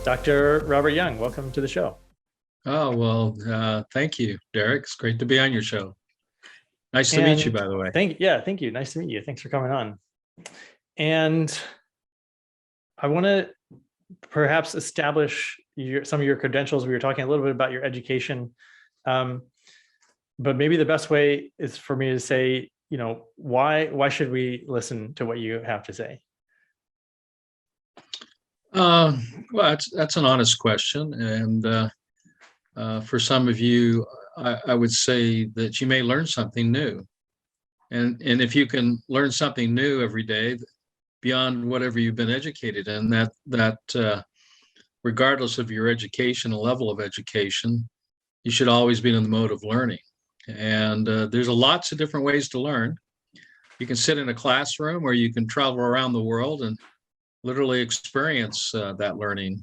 Dr. Robert Young, welcome to the show. Oh, well, thank you, Derek. It's great to be on your show. Nice to meet you, And by the way. thank you. Nice to meet you. Thanks for coming on. And I want to perhaps establish some of your credentials. We were talking a little bit about your education, but maybe the best way is for me to say, why should we listen to what you have to say? Well, that's an honest question, and for some of you, I would say that you may learn something new, and if you can learn something new every day beyond whatever you've been educated in, that regardless of your education, level of education, you should always be in the mode of learning. And there's lots of different ways to learn. You can sit in a classroom, or you can travel around the world and literally experience that learning.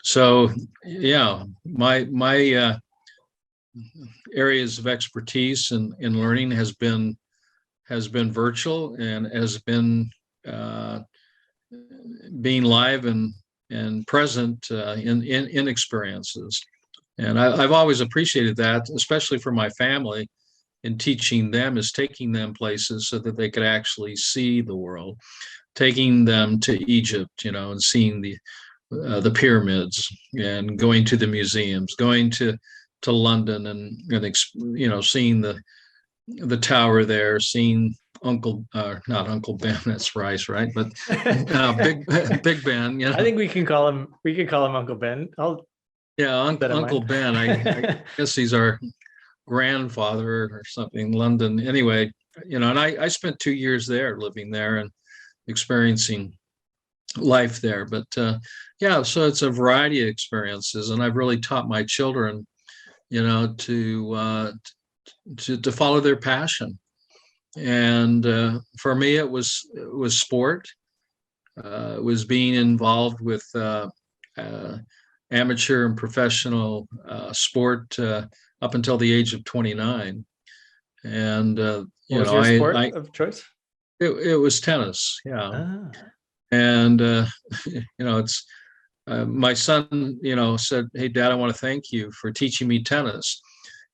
So yeah, my areas of expertise in learning has been virtual, and has been being live and present in experiences. And I've always appreciated that, especially for my family, in teaching them, is taking them places so that they could actually see the world, taking them to Egypt, and seeing the pyramids, and going to the museums, going to London, and seeing the tower there, seeing not Uncle Ben, that's Rice, right? But Big Ben. I think we can call him Uncle Ben. Uncle Ben. I guess he's our grandfather or something. London, anyway. And I spent 2 years there, living there and experiencing life there. But so it's a variety of experiences, and I've really taught my children, to follow their passion. And for me, it was sport. It was being involved with amateur and professional sport up until the age of 29. And what was your sport of choice? It was tennis. Yeah. Ah. And it's my son said, "Hey, Dad, I want to thank you for teaching me tennis,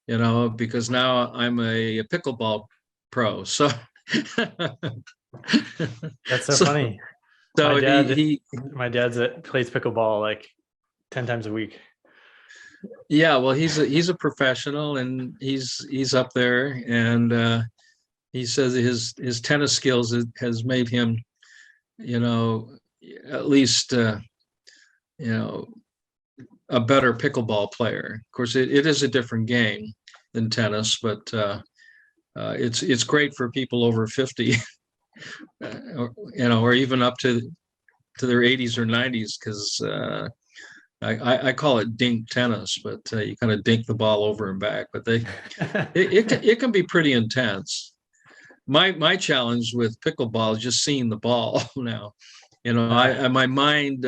because now I'm a pickleball pro." So that's so funny. So my dad's plays pickleball like 10 times a week. Yeah, well, he's a professional, and he's up there, and he says his tennis skills has made him, at least a better pickleball player. Of course, it is a different game than tennis, but it's great for people over 50, or even up to their 80s or 90s, because I call it dink tennis, but you kind of dink the ball over and back. But it can be pretty intense. My challenge with pickleball is just seeing the ball now. My mind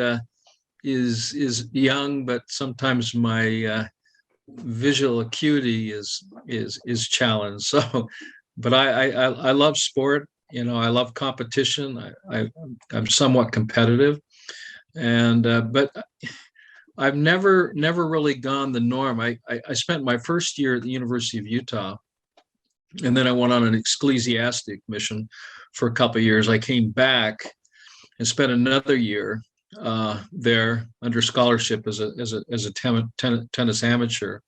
is young, but sometimes my visual acuity is challenged. So, but I love sport. I love competition. I'm somewhat competitive, and but I've never really gone the norm. I spent my first year at the University of Utah, and then I went on an ecclesiastic mission for a couple of years. I came back and spent another year there under scholarship as a tennis amateur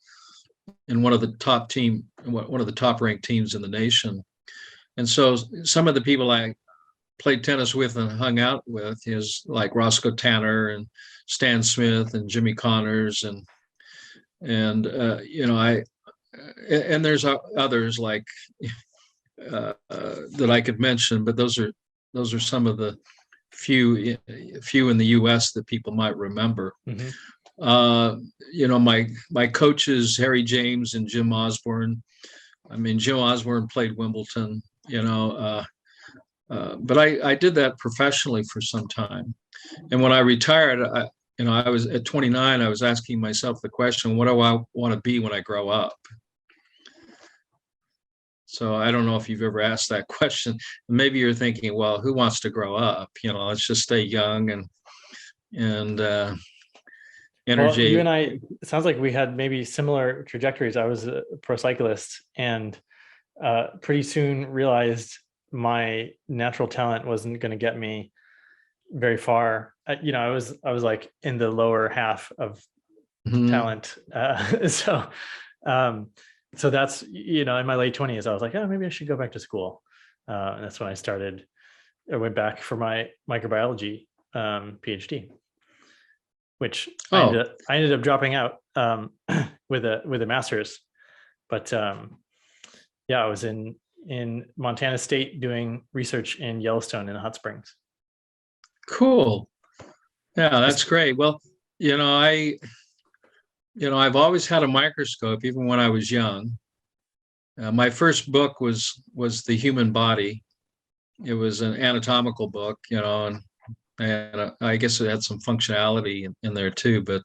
in one of the top ranked teams in the nation. And so some of the people I played tennis with and hung out with is like Roscoe Tanner and Stan Smith and Jimmy Connors, and there's others like that I could mention, but those are some of the few in the U.S. that people might remember. Mm-hmm. My coaches, Harry James and Jim Osborne. I mean, Jim Osborne played Wimbledon, but I did that professionally for some time. And when I retired, I was at 29, I was asking myself the question, what do I want to be when I grow up? So I don't know if you've ever asked that question. Maybe you're thinking, well, who wants to grow up? Let's just stay young. and Well, you energy. and I, it sounds like we had maybe similar trajectories. I was a pro cyclist, and pretty soon realized my natural talent wasn't going to get me very far. I was like in the lower half of Mhm. talent. Um, so that's, in my late 20s, I was like, oh, maybe I should go back to school. And that's when I went back for my microbiology PhD, which Oh, I ended up dropping out with a master's. But yeah, I was in Montana State doing research in Yellowstone in the hot springs. cool. Yeah, that's Just great. Well, you know, I, I've always had a microscope, even when I was young. My first book was The Human Body. It was an anatomical book, and I guess it had some functionality in there too, but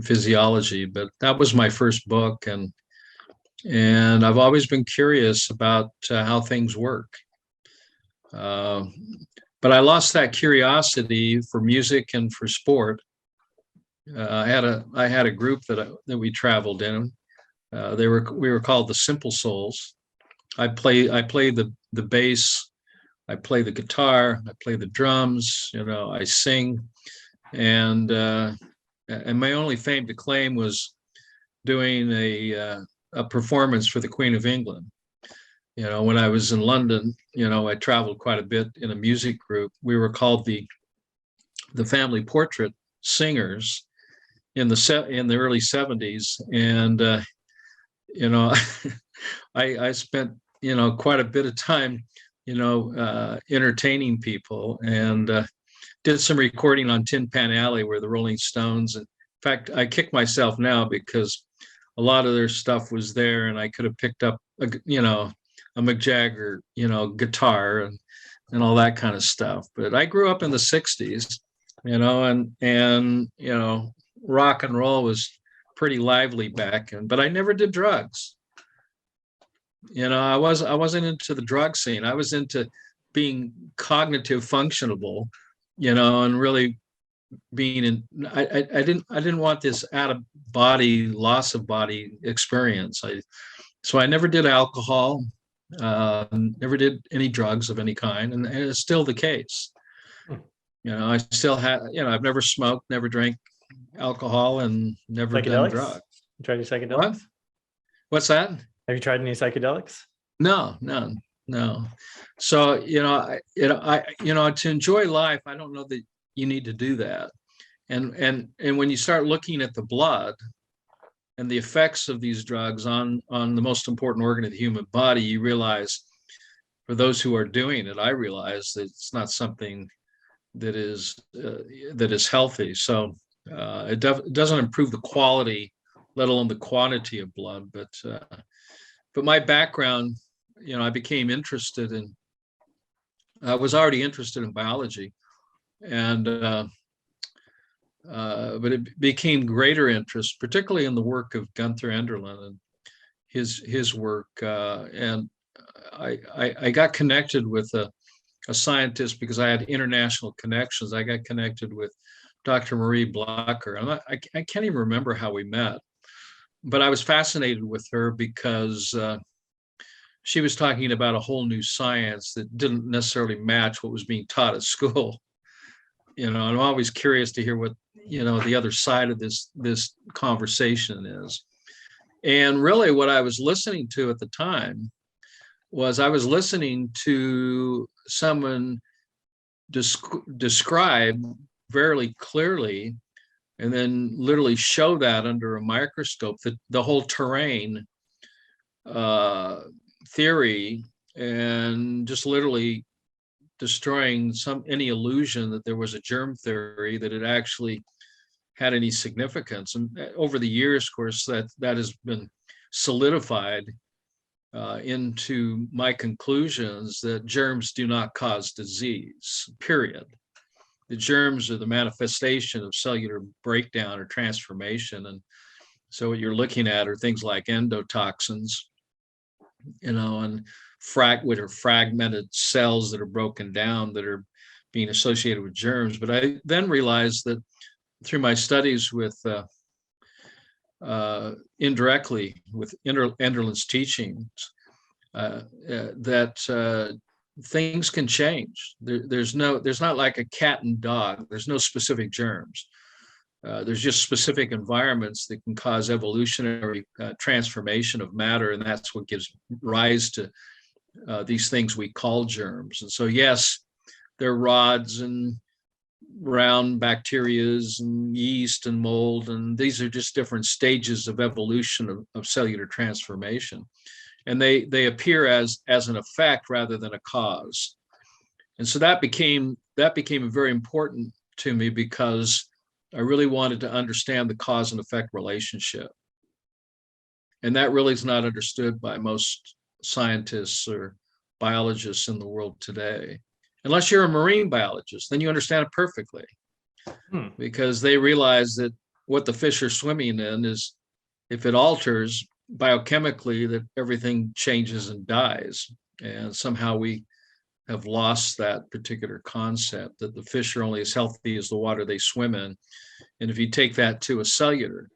physiology. But that was my first book, and I've always been curious about how things work. Uh, but I lost that curiosity for music and for sport. I had a group that we traveled in. We were called the Simple Souls. I play the bass, I play the guitar, I play the drums. I sing, and my only fame to claim was doing a performance for the Queen of England. When I was in London, I traveled quite a bit in a music group. We were called the Family Portrait Singers in the early 70s, and you know I spent quite a bit of time entertaining people, and did some recording on Tin Pan Alley where the Rolling Stones. In fact, I kick myself now because a lot of their stuff was there, and I could have picked up a Mick Jagger guitar and all that kind of stuff. But I grew up in the 60s, and rock and roll was pretty lively back then, but I never did drugs. I wasn't into the drug scene. I was into being cognitive functionable, and really being in. I didn't want this out of body, loss of body experience. So I never did alcohol, never did any drugs of any kind, and it's still the case. hmm, I still have, I've never smoked, never drank alcohol, and never done psychedelics. drugs. You tried any What? psychedelics? What's that? Have you tried any psychedelics? No, no, no. So, to enjoy life, I don't know that you need to do that. And when you start looking at the blood and the effects of these drugs on the most important organ of the human body, you realize, for those who are doing it, I realize that it's not something that is healthy. So it doesn't improve the quality, let alone the quantity of blood. But my background, I became interested in. I was already interested in biology, and but it became greater interest, particularly in the work of Gunther Enderlin and his work. And I got connected with a scientist because I had international connections. I got connected with Dr. Marie Blocker. I can't even remember how we met, but I was fascinated with her because she was talking about a whole new science that didn't necessarily match what was being taught at school. And I'm always curious to hear what the other side of this conversation is. And really, what I was listening to at the time was I was listening to someone describe very clearly, and then literally show that under a microscope, that the whole terrain theory, and just literally destroying any illusion that there was a germ theory, that it actually had any significance. And over the years, of course, that has been solidified into my conclusions that germs do not cause disease, period. The germs are the manifestation of cellular breakdown or transformation. And so what you're looking at are things like endotoxins, and what are fragmented cells that are broken down, that are being associated with germs. But I then realized that through my studies with indirectly with Enderlin's teachings, that things can change. There's not like a cat and dog. There's no specific germs. There's just specific environments that can cause evolutionary transformation of matter, and that's what gives rise to these things we call germs. And so, yes, they're rods and round bacterias and yeast and mold, and these are just different stages of evolution of cellular transformation, and they appear as an effect rather than a cause. And so that became very important to me, because I really wanted to understand the cause and effect relationship, and that really is not understood by most scientists or biologists in the world today. Unless you're a marine biologist, then you understand it perfectly, because they realize that what the fish are swimming in is, if it alters biochemically, that everything changes and dies. And somehow we have lost that particular concept, that the fish are only as healthy as the water they swim in. And if you take that to a cellular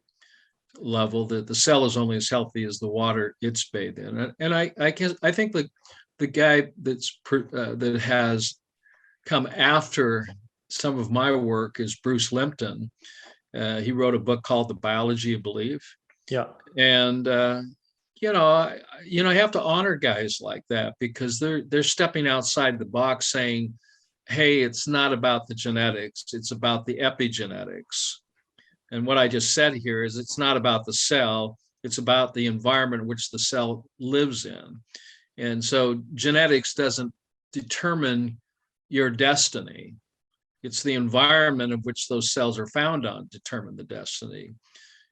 level, that the cell is only as healthy as the water it's bathed in. And I think that the guy that has come after some of my work is Bruce Lipton. He wrote a book called The Biology of Belief. Yeah. And you have to honor guys like that, because they're stepping outside the box, saying, hey, it's not about the genetics, it's about the epigenetics. And what I just said here is, it's not about the cell, it's about the environment in which the cell lives in. And so genetics doesn't determine your destiny. It's the environment of which those cells are found on determine the destiny.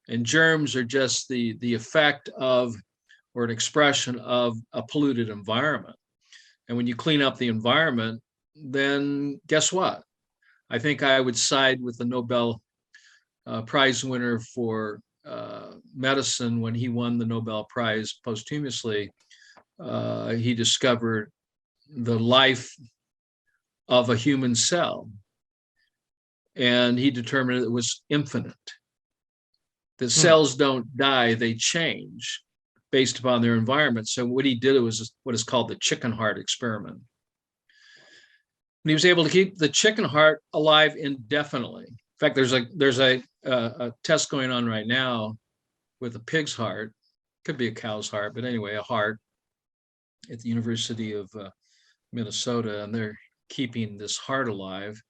And germs are just the effect of, or an expression of, a polluted environment. And when you clean up the environment, then guess what? I think I would side with the Nobel Prize winner for medicine when he won the Nobel Prize posthumously. He discovered the life of a human cell, and he determined it was infinite. The cells don't die, they change based upon their environment. So what he did was what is called the chicken heart experiment. And he was able to keep the chicken heart alive indefinitely. In fact, there's a test going on right now with a pig's heart. Could be a cow's heart, but anyway, a heart at the University of Minnesota, and they're keeping this heart alive,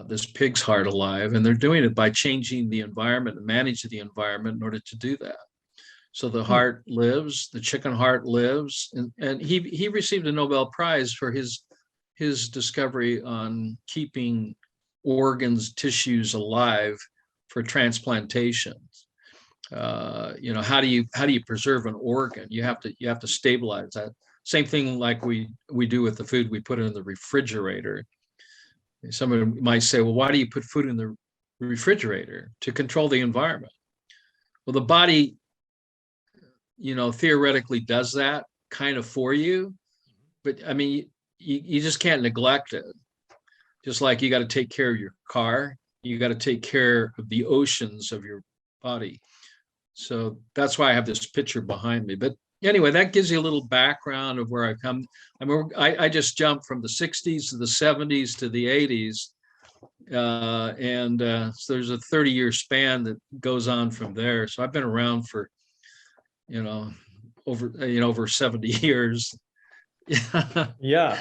this pig's heart alive, and they're doing it by changing the environment and managing the environment in order to do that. So the heart lives, the chicken heart lives, and he received a Nobel Prize for his discovery on keeping organs, tissues alive for transplantation. How do you preserve an organ? You have to stabilize that. Same thing like we do with the food we put in the refrigerator. Somebody might say, well, why do you put food in the refrigerator? To control the environment. Well, the body, theoretically does that kind of for you, but I mean, you just can't neglect it. Just like you got to take care of your car, you got to take care of the oceans of your body. So that's why I have this picture behind me. But anyway, that gives you a little background of where I come. I mean, I just jumped from the 60s to the 70s to the 80s. So there's a 30-year span that goes on from there. So I've been around for, over 70 years. Yeah.